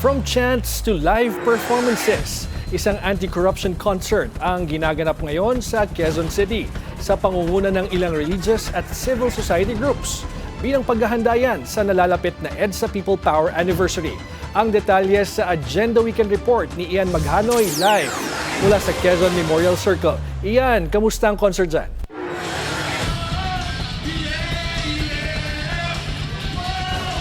From chants to live performances, isang anti-corruption concert ang ginaganap ngayon sa Quezon City sa pangunguna ng ilang religious at civil society groups. Bilang paghahanda yan sa nalalapit na EDSA People Power Anniversary. Ang detalye sa Agenda Weekend Report ni Ian Maghanoy live mula sa Quezon Memorial Circle. Ian, kamusta ang concert dyan?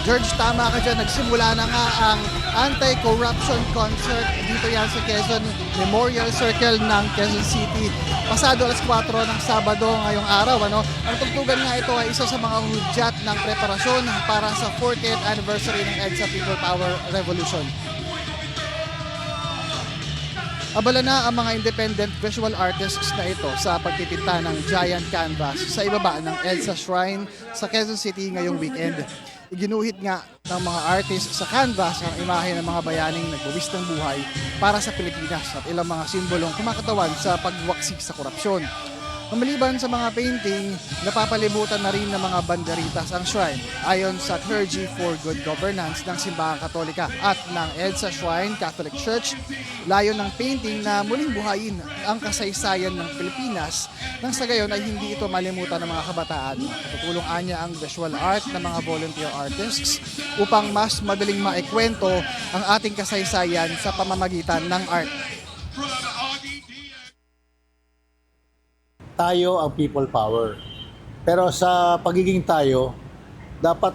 George, tama ka dyan. Nagsimula na nga ang anti-corruption concert dito yan sa Quezon Memorial Circle ng Quezon City. Pasado alas 4 ng Sabado ngayong araw. Ang tugtugan nga ito ay isa sa mga hudyat ng preparasyon para sa 40th anniversary ng EDSA People Power Revolution. Abala na ang mga independent visual artists na ito sa pagtipinta ng giant canvas sa ibaba ng EDSA Shrine sa Quezon City ngayong weekend. Iginuhit nga ng mga artists sa canvas ang imahe ng mga bayaning nagbuwis ng buhay para sa Pilipinas at ilang mga simbolong kumakatawan sa pagwaksik sa korupsyon. Maliban sa mga painting, napapalibutan na rin ng mga banderitas ang shrine ayon sa Clergy for Good Governance ng Simbahang Katolika at ng EDSA Shrine Catholic Church. Layon ng painting na muling buhayin ang kasaysayan ng Pilipinas nang sa gayon ay hindi ito malimutan ng mga kabataan. Tutulong anya ang visual art ng mga volunteer artists upang mas madaling maikwento ang ating kasaysayan sa pamamagitan ng art. Tayo ang people power. Pero sa pagiging tayo, dapat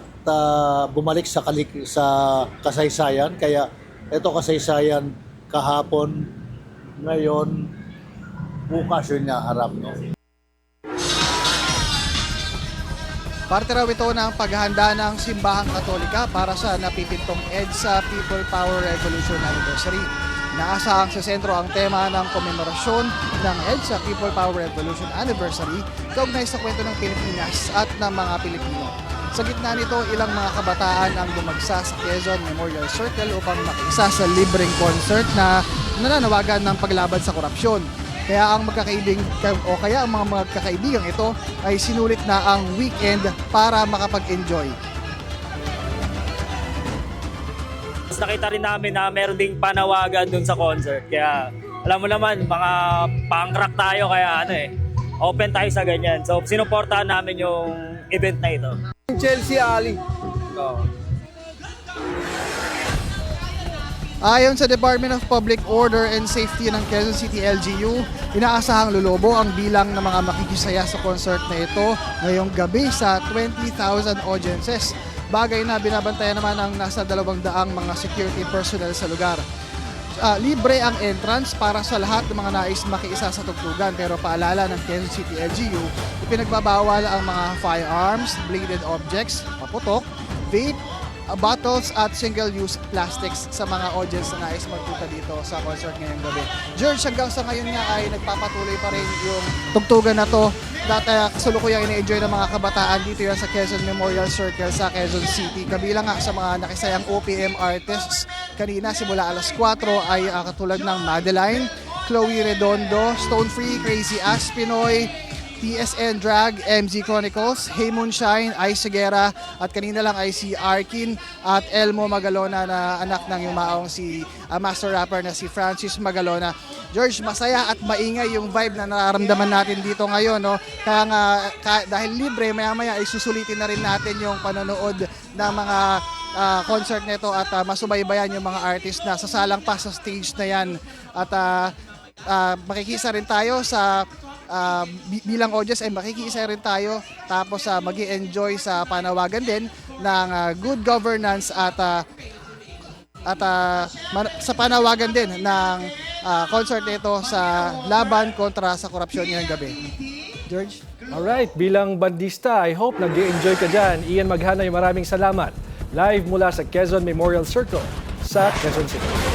bumalik sa kasaysayan. Kaya ito kasaysayan kahapon, ngayon, bukas yun niya harap. No? Parte raw ito ng paghahanda ng Simbahang Katolika para sa napipintong EDSA People Power Revolution Anniversary. Naasahang sa sentro ang tema ng komemorasyon ng EDSA People Power Revolution Anniversary kaugnay sa kwento ng Pilipinas at ng mga Pilipino. Sa gitna nito, ilang mga kabataan ang dumagsa sa Quezon Memorial Circle upang makiisa sa libreng concert na nananawagan ng paglaban sa korupsyon. Kaya ang mga magkakaibigang ito ay sinulit na ang weekend para makapag-enjoy. Nakita rin namin na meron ding panawagan dun sa concert. Kaya alam mo naman, mga punk rock tayo kaya open tayo sa ganyan. So sinuportahan namin yung event na ito. Chelsea Ali. Ayon sa Department of Public Order and Safety ng Quezon City LGU, inaasahang lulubo ang bilang ng mga makikisaya sa concert na ito ngayong gabi sa 20,000 audiences. Bagay na binabantayan naman ang nasa 200 mga security personnel sa lugar. Libre ang entrance para sa lahat ng mga nais makiisa sa tugtugan, pero paalala ng Quezon City LGU, ipinagbabawal ang mga firearms, bladed objects, paputok, vape, bottles at single-use plastics sa mga audience na nais magpunta dito sa concert ngayong gabi. George, hanggang sa ngayon nga ay nagpapatuloy pa rin yung tugtugan na to. Dati kasalukuyang ini-enjoy ng mga kabataan dito yan sa Quezon Memorial Circle sa Quezon City. Kabilang nga sa mga nakisayang OPM artists kanina simula alas 4 ay katulad ng Madeline, Chloe Redondo, Stone Free, Crazy Ass Pinoy, TSN Drag, MZ Chronicles, Hey Moonshine, Ice Segura, at kanina lang ay si Arkin at Elmo Magalona na anak ng yumaong si master rapper na si Francis Magalona. George, masaya at maingay yung vibe na nararamdaman natin dito ngayon. No? Kaya nga, dahil libre, maya-maya ay susulitin na rin natin yung panonood ng mga concert nito at masubaybayan yung mga artist na sasalang pa sa stage na yan. At makikisa rin tayo sa bilang audience ay makikiisa rin tayo tapos magi-enjoy sa panawagan din ng good governance at sa panawagan din ng concert nito sa laban kontra sa korupsyon ngayong gabi. George? Alright, bilang bandista, I hope nag-enjoy ka dyan. Ian Maghanoy, maraming salamat. Live mula sa Quezon Memorial Circle sa Quezon City.